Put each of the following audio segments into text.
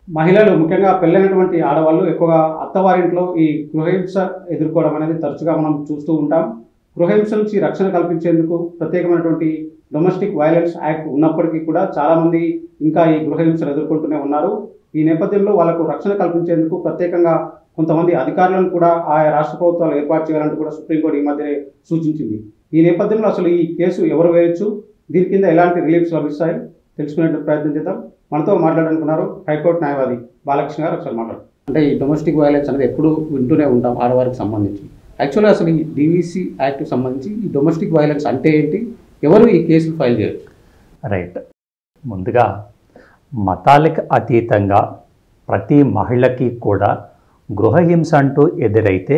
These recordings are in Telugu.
మహిళలు ముఖ్యంగా పెళ్ళైనటువంటి ఆడవాళ్ళు ఎక్కువగా అత్తవారింట్లో ఈ గృహహింస ఎదుర్కోవడం అనేది తరచుగా మనం చూస్తూ ఉంటాం. గృహహింస నుంచి రక్షణ కల్పించేందుకు ప్రత్యేకమైనటువంటి డొమెస్టిక్ వైలెన్స్ యాక్ట్ ఉన్నప్పటికీ కూడా చాలామంది ఇంకా ఈ గృహహింసను ఎదుర్కొంటూనే ఉన్నారు. ఈ నేపథ్యంలో వాళ్ళకు రక్షణ కల్పించేందుకు ప్రత్యేకంగా కొంతమంది అధికారులను కూడా ఆయా రాష్ట్ర ప్రభుత్వాలు ఏర్పాటు చేయాలంటూ కూడా సుప్రీంకోర్టు ఈ మధ్యనే సూచించింది. ఈ నేపథ్యంలో అసలు ఈ కేసు ఎవరు వేయొచ్చు, దీని కింద ఎలాంటి రిలీఫ్స్ లభిస్తాయి తెలుసుకునే ప్రయత్నం చేద్దాం. మనతో మాట్లాడాలనుకున్నారు హైకోర్టు న్యాయవాది బాలకృష్ణ గారు. ఒకసారి మాట్లాడు. అంటే ఈ డొమెస్టిక్ వైలెన్స్ అనేది ఎప్పుడు వింటూనే ఉంటాం ఆడవారికి సంబంధించి. యాక్చువల్గా అసలు ఈ డివిసి యాక్ట్కి సంబంధించి ఈ డొమెస్టిక్ వైలెన్స్ అంటే ఏంటి, ఎవరు ఈ కేసులు ఫైల్ చేయొచ్చు? రైట్. ముందుగా మతాలకు అతీతంగా ప్రతి మహిళకి కూడా గృహహింస అంటూ ఎదురైతే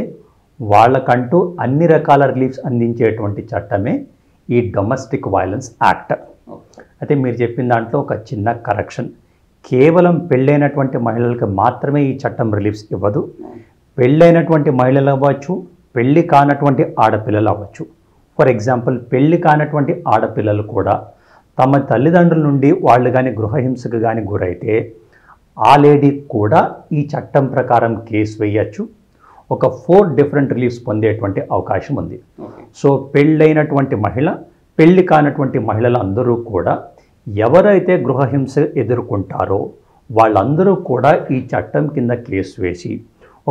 వాళ్ళకంటూ అన్ని రకాల రిలీఫ్స్ అందించేటువంటి చట్టమే ఈ డొమెస్టిక్ వైలెన్స్ యాక్ట్. అయితే మీరు చెప్పిన దాంట్లో ఒక చిన్న కరెక్షన్. కేవలం పెళ్ళైనటువంటి మహిళలకు మాత్రమే ఈ చట్టం రిలీఫ్స్ ఇవ్వదు. పెళ్ళైనటువంటి మహిళలు అవ్వచ్చు, పెళ్ళి కానటువంటి ఆడపిల్లలు అవ్వచ్చు. ఫర్ ఎగ్జాంపుల్, పెళ్ళి కానటువంటి ఆడపిల్లలు కూడా తమ తల్లిదండ్రుల నుండి వాళ్ళు కానీ గృహహింసకు కానీ గురైతే ఆ లేడీకి కూడా ఈ చట్టం ప్రకారం కేసు వేయచ్చు. ఒక 4 డిఫరెంట్ రిలీఫ్స్ పొందేటువంటి అవకాశం ఉంది. సో పెళ్ళైనటువంటి మహిళ, పెళ్ళి కానటువంటి మహిళలు అందరూ కూడా ఎవరైతే గృహహింస ఎదుర్కొంటారో వాళ్ళందరూ కూడా ఈ చట్టం కింద కేసు వేసి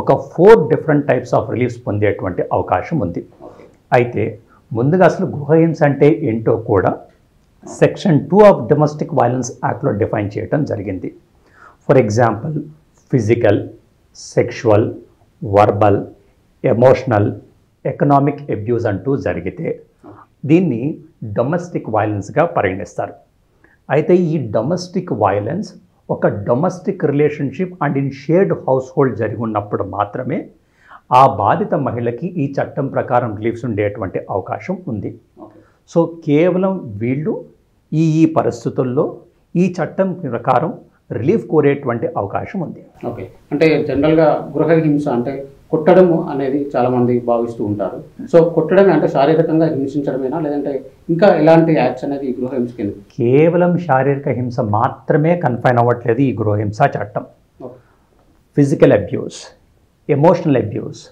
ఒక 4 డిఫరెంట్ టైప్స్ ఆఫ్ రిలీఫ్స్ పొందేటువంటి అవకాశం ఉంది. అయితే ముందుగా అసలు గృహహింస అంటే ఏంటో కూడా సెక్షన్ 2 ఆఫ్ డొమెస్టిక్ వైలెన్స్ యాక్ట్లో డిఫైన్ చేయడం జరిగింది. For example, physical, sexual, verbal, emotional, economic abuse అంటూ జరిగితే దీన్ని డొమెస్టిక్ వైలెన్స్గా పరిగణిస్తారు. అయితే ఈ డొమెస్టిక్ వైలెన్స్ ఒక domestic relationship and in shared house hold జరిగి ఉన్నప్పుడు మాత్రమే ఆ బాధిత మహిళకి ఈ చట్టం ప్రకారం రిలీఫ్స్ ఉండేటువంటి అవకాశం ఉంది. సో కేవలం వీళ్ళు ఈ పరిస్థితుల్లో ఈ చట్టం ప్రకారం రిలీఫ్ కోరేటువంటి అవకాశం ఉంది. ఓకే, అంటే జనరల్గా గృహహింస అంటే కొట్టడం అనేది చాలామంది భావిస్తూ ఉంటారు. సో కొట్టడమే అంటే శారీరకంగా హింసించడమేనా, లేదంటే ఇంకా ఎలాంటి యాక్ట్స్ అనేది ఈ గృహహింస కింద? కేవలం శారీరక హింస మాత్రమే కన్ఫైన్ అవ్వట్లేదు ఈ గృహహింస చట్టం. Physical abuse, emotional abuse,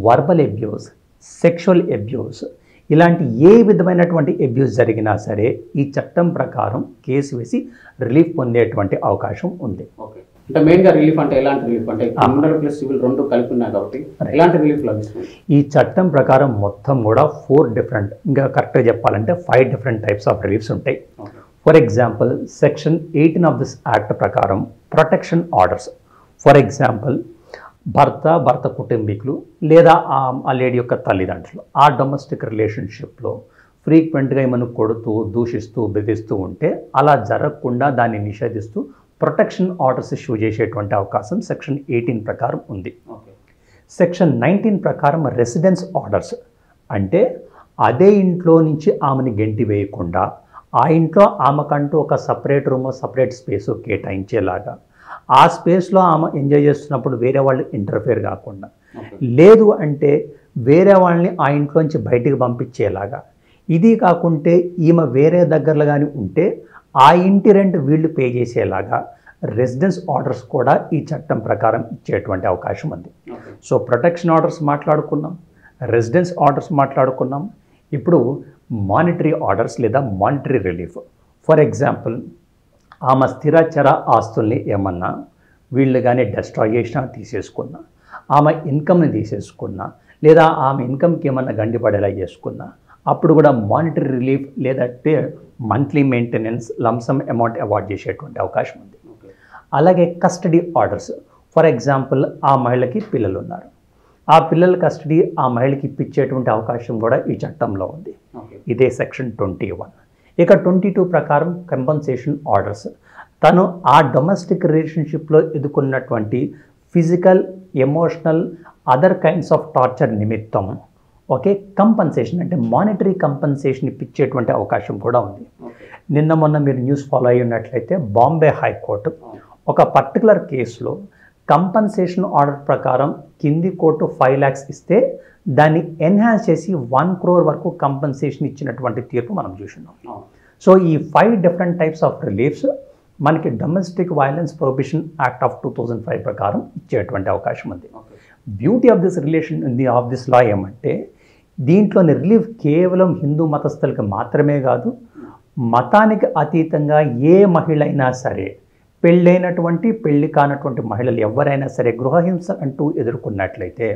verbal abuse, sexual abuse, ఇలాంటి ఏ విధమైనటువంటి అబ్యూస్ జరిగినా సరే ఈ చట్టం ప్రకారం కేసు వేసి రిలీఫ్ పొందేటువంటి అవకాశం ఉంది. ఓకే, అంటే మెయిన్గా రిలీఫ్ అంటే ఎలాంటి రిలీఫ్? అంటే క్రిమినల్ ప్లస్ సివిల్ రెండు కలిపి ఉన్నాయి కాబట్టి ఎలాంటి రిలీఫ్ లభిస్తుంది? ఈ చట్టం ప్రకారం మొత్తం కూడా 4 డిఫరెంట్, ఇంకా కరెక్ట్గా చెప్పాలంటే 5 డిఫరెంట్ టైప్స్ ఆఫ్ రిలీఫ్స్ ఉంటాయి. For example, section 18 of this act ప్రకారం ప్రొటెక్షన్ ఆర్డర్స్. ఫర్ ఎగ్జాంపుల్, భర్త కుటుంబీకులు లేదా ఆ లేడీ యొక్క తల్లిదండ్రులు ఆ డొమెస్టిక్ రిలేషన్షిప్లో ఫ్రీక్వెంట్గా ఏమైనా కొడుతూ, దూషిస్తూ, బెదిరిస్తూ ఉంటే అలా జరగకుండా దాన్ని నిషేధిస్తూ ప్రొటెక్షన్ ఆర్డర్స్ ఇష్యూ చేసేటువంటి అవకాశం సెక్షన్ 18 ప్రకారం ఉంది. సెక్షన్ 19 ప్రకారం రెసిడెన్స్ ఆర్డర్స్, అంటే అదే ఇంట్లో నుంచి ఆమెని గెంటి వేయకుండా ఆ ఇంట్లో ఆమెకంటూ ఒక సపరేట్ రూమ్, సపరేట్ స్పేస్ కేటాయించేలాగా, ఆ స్పేస్లో ఆమె ఎంజాయ్ చేస్తున్నప్పుడు వేరే వాళ్ళు ఇంటర్ఫియర్ కాకుండా, లేదు అంటే వేరే వాళ్ళని ఆ ఇంట్లోంచి బయటికి పంపించేలాగా, ఇది కాకుంటే ఈమె వేరే దగ్గరలో కానీ ఉంటే ఆ ఇంటి రెంట్ వీళ్ళు పే చేసేలాగా రెసిడెన్స్ ఆర్డర్స్ కూడా ఈ చట్టం ప్రకారం ఇచ్చేటువంటి అవకాశం ఉంది. సో ప్రొటెక్షన్ ఆర్డర్స్ మాట్లాడుకున్నాం, రెసిడెన్స్ ఆర్డర్స్ మాట్లాడుకున్నాం. ఇప్పుడు మానిటరీ ఆర్డర్స్ లేదా మానిటరీ రిలీఫ్. ఫర్ ఎగ్జాంపుల్, ఆమె స్థిరచర ఆస్తుల్ని ఏమన్నా వీళ్ళు కానీ డెస్ట్రాయ్ చేసినా, తీసేసుకున్నా, ఆమె ఇన్కమ్ని తీసేసుకున్నా, లేదా ఆమె ఇన్కమ్కి ఏమన్నా గండిపడేలా చేసుకున్నా, అప్పుడు కూడా మానిటరీ రిలీఫ్ లేదా monthly maintenance lump sum amount award చేసేటువంటి అవకాశం ఉంది. అలాగే కస్టడీ ఆర్డర్స్. ఫర్ ఎగ్జాంపుల్, ఆ మహిళకి పిల్లలు ఉన్నారు, ఆ పిల్లల కస్టడీ ఆ మహిళకి ఇప్పించేటువంటి అవకాశం కూడా ఈ చట్టంలో ఉంది. ఇదే సెక్షన్ 21. ఇక 22 ప్రకారం కంపన్సేషన్ ఆర్డర్స్. తను ఆ డొమెస్టిక్ రిలేషన్షిప్లో ఎదుర్కొన్నటువంటి physical, emotional, other kinds of torture నిమిత్తం కంపన్సేషన్ అంటే మానిటరీ కంపన్సేషన్ ఇప్పించేటువంటి అవకాశం కూడా ఉంది. మొన్న మీరు న్యూస్ ఫాలో అయ్యి ఉన్నట్లయితే బాంబే హైకోర్టు ఒక పర్టికులర్ కేసులో కంపన్సేషన్ ఆర్డర్ ప్రకారం కింది కోర్టు 5 lakhs ఇస్తే దాన్ని ఎన్హాన్స్ చేసి 1 crore వరకు కంపన్సేషన్ ఇచ్చినటువంటి తీర్పు మనం చూస్తున్నాం. సో ఈ 5 డిఫరెంట్ టైప్స్ ఆఫ్ రిలీఫ్స్ మనకి domestic violence prohibition act of 2005 ప్రకారం ఇచ్చేటువంటి అవకాశం ఉంది. బ్యూటీ ఆఫ్ దిస్ లా ఏమంటే దీంట్లోని రిలీఫ్ కేవలం హిందూ మతస్థులకు మాత్రమే కాదు, మతానికి అతీతంగా ఏ మహిళ అయినా సరే, పెళ్ళైనటువంటి పెళ్లి కానటువంటి మహిళలు ఎవరైనా సరే గృహహింస అంటూ ఎదుర్కొన్నట్లయితే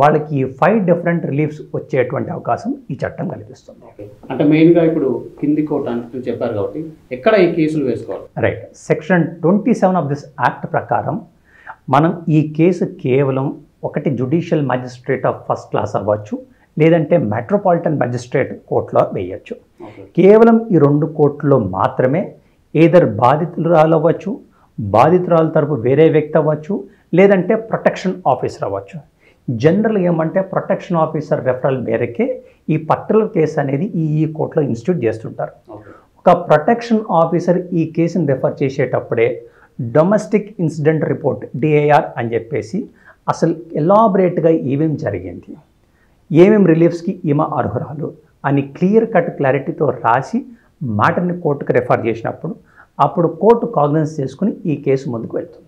వాళ్ళకి 5 డిఫరెంట్ రిలీఫ్స్ వచ్చేటువంటి అవకాశం ఈ చట్టం కల్పిస్తుంది. అంటే మెయిన్గా ఇప్పుడు కింది కోర్టు అని చెప్పారు కాబట్టి ఎక్కడ ఈ కేసులు వేసుకోవాలి? Right. Section 27 of this act ప్రకారం మనం ఈ కేసు కేవలం ఒకటి judicial magistrate of first class అవ్వచ్చు, లేదంటే మెట్రోపాలిటన్ మ్యాజిస్ట్రేట్ కోర్టులో వేయచ్చు. కేవలం ఈ 2 కోర్టుల్లో మాత్రమే ఏదర్ బాధితురాలు అవ్వచ్చు, బాధితురాలు తరపు వేరే వ్యక్తి అవ్వచ్చు, లేదంటే ప్రొటెక్షన్ ఆఫీసర్ అవ్వచ్చు. జనరల్ ఏమంటే ప్రొటెక్షన్ ఆఫీసర్ రెఫరల్ మేరకే ఈ పర్టికులర్ కేసు అనేది ఈ కోర్టులో ఇన్స్టిట్యూట్ చేస్తుంటారు. ఒక ప్రొటెక్షన్ ఆఫీసర్ ఈ కేసుని రెఫర్ చేసేటప్పుడే డొమెస్టిక్ ఇన్సిడెంట్ రిపోర్ట్ డిఐఆర్ అని చెప్పేసి అసలు ఎలాబరేట్గా ఏమేమి జరిగింది, ఏమేమి రిలీఫ్స్కి ఈమె అర్హురాలు అని క్లియర్ కట్ క్లారిటీతో రాసి మ్యాటర్ని కోర్టుకు రెఫర్ చేసినప్పుడు అప్పుడు కోర్టు కాగ్నిజెన్స్ చేసుకుని ఈ కేసు ముందుకు వెళ్తుంది.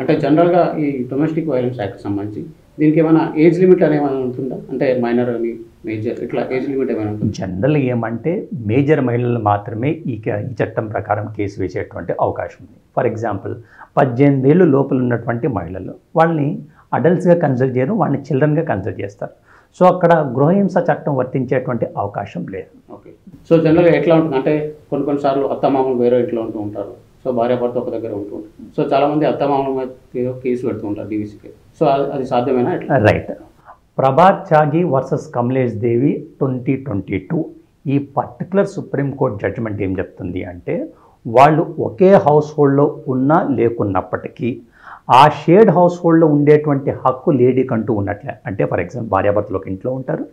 అంటే జనరల్గా ఈ డొమెస్టిక్ వైలెన్స్ యాక్ట్ సంబంధించి దీనికి ఏమైనా ఏజ్ లిమిట్ అనేది ఏమైనా ఉంటుందా? అంటే మైనర్ అని మేజర్ ఇట్లా ఏజ్ లిమిట్ ఏమైనా ఉంటుంది? జనరల్ ఏమంటే మేజర్ మహిళలు మాత్రమే ఈ చట్టం ప్రకారం కేసు వేసేటువంటి అవకాశం ఉంది. ఫర్ ఎగ్జాంపుల్ 18 ఏళ్ళు లోపల ఉన్నటువంటి మహిళలు వాళ్ళని అడల్ట్స్గా కన్సిడర్ చేయరు, వాళ్ళని చిల్డ్రన్గా కన్సిడర్ చేస్తారు. సో అక్కడ గృహహింస చట్టం వర్తించేటువంటి అవకాశం లేదు. ఓకే. సో జనరల్గా ఎట్లా ఉంటుంది అంటే కొన్నిసార్లు అత్తమామలు వేరే ఇంట్లో ఉంటూ ఉంటారు, సో భార్యాభర్త ఒక దగ్గర ఉంటూ ఉంటారు. సో చాలామంది అత్తమామల కేసు పెడుతూ ఉంటారు డీవీసీకి. సో అది సాధ్యమేనా? రైట్. ప్రభాత్ త్యాగి వర్సెస్ కమలేష్ దేవి 2022 ఈ పర్టికులర్ సుప్రీంకోర్టు జడ్జిమెంట్ ఏం చెప్తుంది అంటే వాళ్ళు ఒకే హౌస్ హోల్డ్లో ఉన్నా లేకున్నప్పటికీ ఆ షేర్డ్ హౌస్ హోల్డ్లో ఉండేటువంటి హక్కు లేడీకి అంటూ ఉన్నట్లే. అంటే ఫర్ ఎగ్జాంపుల్ భార్యాభర్తలు ఒక ఇంట్లో ఉంటారు,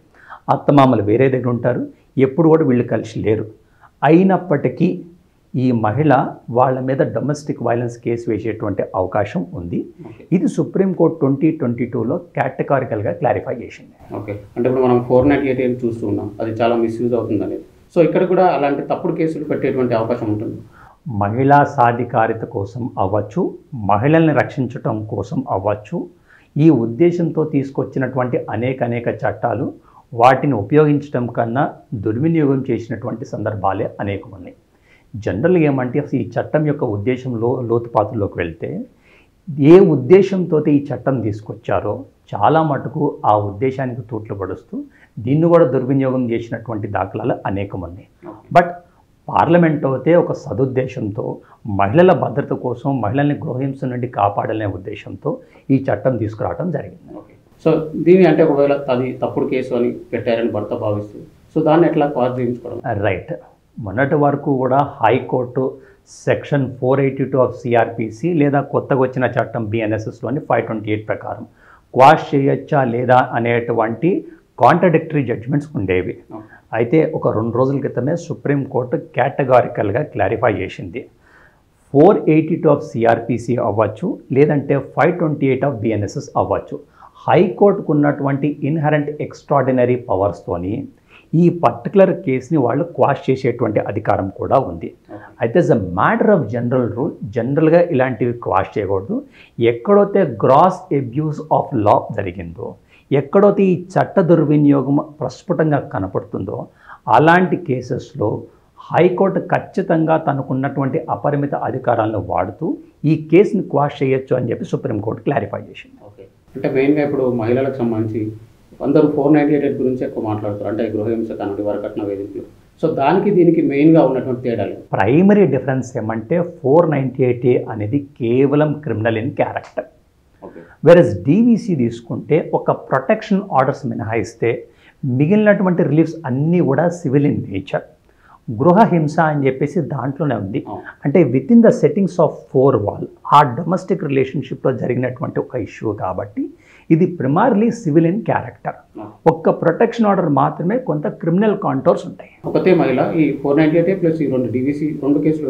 అత్తమామలు వేరే దగ్గర ఉంటారు, ఎప్పుడు కూడా వీళ్ళు కలిసి లేరు. అయినప్పటికీ ఈ మహిళ వాళ్ళ మీద డొమెస్టిక్ వైలెన్స్ కేసు వేసేటువంటి అవకాశం ఉంది. ఇది సుప్రీంకోర్టు 2022లో కేటగారికల్గా క్లారిఫై చేసింది. ఓకే. అంటే ఇప్పుడు మనం 498 చూస్తూ ఉన్నాం, అది చాలా మిస్యూజ్ అవుతుంది అనేది. సో ఇక్కడ కూడా అలాంటి తప్పుడు కేసులు పెట్టేటువంటి అవకాశం ఉంటుంది. మహిళా సాధికారిత కోసం అవ్వచ్చు, మహిళల్ని రక్షించటం కోసం అవ్వచ్చు, ఈ ఉద్దేశంతో తీసుకొచ్చినటువంటి అనేక చట్టాలు వాటిని ఉపయోగించడం కన్నా దుర్వినియోగం చేసినటువంటి సందర్భాలే అనేకం ఉన్నాయి. జనరల్గా ఏమంటే ఈ చట్టం యొక్క ఉద్దేశంలో లోతుపాతుల్లోకి వెళ్తే ఏ ఉద్దేశంతో ఈ చట్టం తీసుకొచ్చారో చాలా మటుకు ఆ ఉద్దేశానికి తూట్లు పడుస్తూ దీన్ని కూడా దుర్వినియోగం చేసినటువంటి దాఖలాలు అనేకం ఉన్నాయి. బట్ పార్లమెంట్ అయితే ఒక సదుద్దేశంతో మహిళల భద్రత కోసం, మహిళల్ని గృహహింస నుండి కాపాడాలనే ఉద్దేశంతో ఈ చట్టం తీసుకురావడం జరిగింది. సో దీని అంటే ఒకవేళ అది తప్పుడు కేసు అని పెట్టారని భర్త భావిస్తుంది, సో దాన్ని ఎట్లా స్వాధీనించుకోవడం? రైట్. మొన్నటి వరకు కూడా హైకోర్టు సెక్షన్ 482 ఆఫ్ సిఆర్పిసి లేదా కొత్తగా వచ్చిన చట్టం బిఎన్ఎస్ఎస్లోని 528 ప్రకారం క్వాష్ చేయొచ్చా లేదా అనేటువంటి కాంట్రడిక్టరీ జడ్జ్మెంట్స్ ఉండేవి. అయితే ఒక 2 రోజుల క్రితమే సుప్రీంకోర్టు కేటగారికల్గా క్లారిఫై చేసింది. 482 ఆఫ్ సిఆర్పిసి అవ్వచ్చు, లేదంటే 528 ఆఫ్ బిఎన్ఎస్ఎస్ అవ్వచ్చు. హైకోర్టుకు ఉన్నటువంటి ఇన్హరెంట్ ఎక్స్ట్రాడినరీ పవర్స్తోని ఈ పర్టికులర్ కేసుని వాళ్ళు క్వాష్ చేసేటువంటి అధికారం కూడా ఉంది. అయితే is a matter of general rule, జనరల్గా ఇలాంటివి క్వాష్ చేయకూడదు. ఎక్కడైతే గ్రాస్ అబ్యూస్ ఆఫ్ లా జరిగిందో, ఎక్కడైతే ఈ చట్ట దుర్వినియోగం ప్రస్ఫుటంగా కనపడుతుందో అలాంటి కేసెస్లో హైకోర్టు ఖచ్చితంగా తనకున్నటువంటి అపరిమిత అధికారాలను వాడుతూ ఈ కేసుని క్వాష్ చేయొచ్చు అని చెప్పి సుప్రీంకోర్టు క్లారిఫై చేసింది. ఓకే. అంటే మెయిన్గా ఇప్పుడు మహిళలకు సంబంధించి అందరూ 498 గురించి ఎక్కువ మాట్లాడుతారు, అంటే గృహహింస కానివ్వండి, వరకట్న వేధింపులు. సో దానికి దీనికి మెయిన్గా ఉన్నటువంటి తేడాలు, ప్రైమరీ డిఫరెన్స్ ఏమంటే 498A అనేది కేవలం criminal in character. Versus DVC తీసుకుంటే ఒక ప్రొటెక్షన్ ఆర్డర్స్ మినహాయిస్తే మిగిలినటువంటి రిలీఫ్స్ అన్నీ కూడా సివిల్ ఇన్ నేచర్. గృహహింస అని చెప్పేసి దాంట్లోనే ఉంది. అంటే with in the settings of 4 wall ఆ డొమెస్టిక్ రిలేషన్షిప్లో జరిగినటువంటి ఒక ఇష్యూ కాబట్టి ఇది ప్రిమార్లీ సివిల్ ఇన్ క్యారెక్టర్. ఒక్క ప్రొటెక్షన్ ఆర్డర్ మాత్రమే కొంత క్రిమినల్ కాంటోర్స్ ఉంటాయి. ఒకటే మహిళ ఈ 498 ప్లస్ ఈ 2 డీవీసీ 2 కేసులు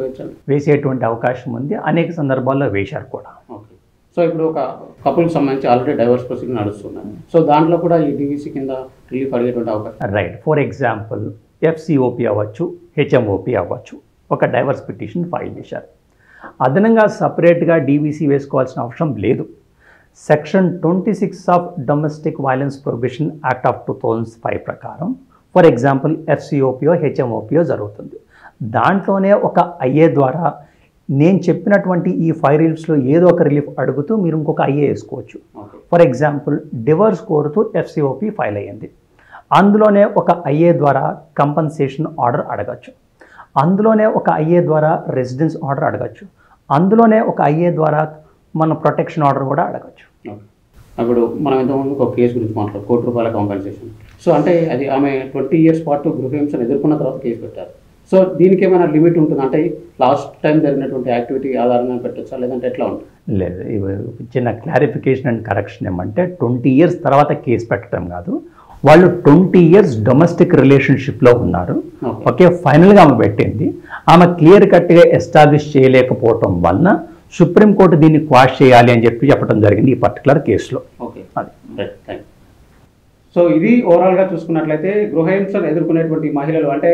వేసేటువంటి అవకాశం ఉంది. అనేక సందర్భాల్లో వేశారు కూడా. ఓకే. సో ఇప్పుడు ఒక కపుల్కి సంబంధించి ఆల్రెడీ డైవర్స్ ప్రొసీడింగ్ నడుస్తున్నాయి, సో దాంట్లో కూడా ఈ డీవీసీ కింద రిలీఫ్ అడిగేటువంటి అవకాశం. రైట్. ఫర్ ఎగ్జాంపుల్ FCOP అవ్వచ్చు, HMOP అవ్వచ్చు, ఒక డైవర్స్ పిటిషన్ ఫైల్ చేశారు. అదనంగా సపరేట్గా డీవీసీ వేసుకోవాల్సిన అవసరం లేదు. Section 26 of domestic violence prohibition act of 2005 ప్రకారం ఫర్ ఎగ్జాంపుల్ ఎఫ్సిఓపియో హెచ్ఎంఓపియో జరుగుతుంది. దాంట్లోనే ఒక ఐఏ ద్వారా నేను చెప్పినటువంటి ఈ 5 రిలీఫ్స్లో ఏదో ఒక రిలీఫ్ అడుగుతూ మీరు ఇంకొక ఐఏ వేసుకోవచ్చు. ఫర్ ఎగ్జాంపుల్ డివోర్స్ కోరుతూ ఎఫ్సిఓపి ఫైల్ అయ్యింది, అందులోనే ఒక ఐఏ ద్వారా కంపన్సేషన్ ఆర్డర్ అడగచ్చు, అందులోనే ఒక ఐఏ ద్వారా రెసిడెన్స్ ఆర్డర్ అడగచ్చు, అందులోనే ఒక ఐఏ ద్వారా మన ప్రొటెక్షన్ ఆర్డర్ కూడా అడగచ్చు. అప్పుడు మనం ఇంతకుముందు ఒక కేసు గురించి మాట్లాడు, ₹1,00,00,000 కాంపెన్సేషన్. సో అంటే అది ఆమె 20 ఇయర్స్ పాటు గృహహింసను ఎదుర్కొన్న తర్వాత కేసు పెట్టారు. సో దీనికి ఏమైనా లిమిట్ ఉంటుంది అంటే లాస్ట్ టైం జరిగినటువంటి యాక్టివిటీ ఆధారంగా పెట్టచ్చా లేదంటే ఎట్లా ఉంటుంది? లేదు, చిన్న క్లారిఫికేషన్ అండ్ కరెక్షన్ ఏమంటే 20 ఇయర్స్ తర్వాత కేసు పెట్టడం కాదు, వాళ్ళు 20 ఇయర్స్ డొమెస్టిక్ రిలేషన్షిప్లో ఉన్నారు. ఓకే, ఫైనల్గా ఆమె పెట్టింది, ఆమె క్లియర్ కట్గా ఎస్టాబ్లిష్ చేయలేకపోవటం వలన సుప్రీంకోర్టు దీన్ని క్వాష్ చేయాలి అని చెప్పడం జరిగింది ఈ పర్టికులర్ కేసులో. ఓకే, అది సో ఇది ఓవరాల్గా చూసుకున్నట్లయితే గృహహింసను ఎదుర్కొనేటువంటి మహిళలు అంటే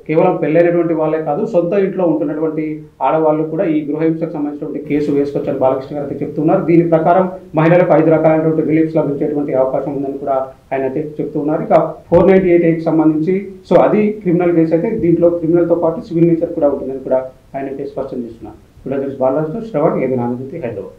కేవలం పెళ్ళైనటువంటి వాళ్ళే కాదు, సొంత ఇంట్లో ఉంటున్నటువంటి ఆడవాళ్ళు కూడా ఈ గృహహింసకు సంబంధించినటువంటి కేసు వేసుకోవచ్చని బాలకృష్ణ గారు అయితే చెప్తున్నారు. దీని ప్రకారం మహిళలకు 5 రకాలైనటువంటి రిలీఫ్స్ లభించేటువంటి అవకాశం ఉందని కూడా ఆయన అయితే చెప్తున్నారు. ఇక 498A సంబంధించి సో అది క్రిమినల్ కేసు అయితే దీంట్లో క్రిమినల్తో పాటు సివిల్ నేచర్ కూడా ఉంటుందని కూడా ఆయన అయితే స్పష్టం చేస్తున్నారు. బాలరాజు, శ్రవణ్, ఏబీ నాందజ్యోతి, హైదరాబాద్.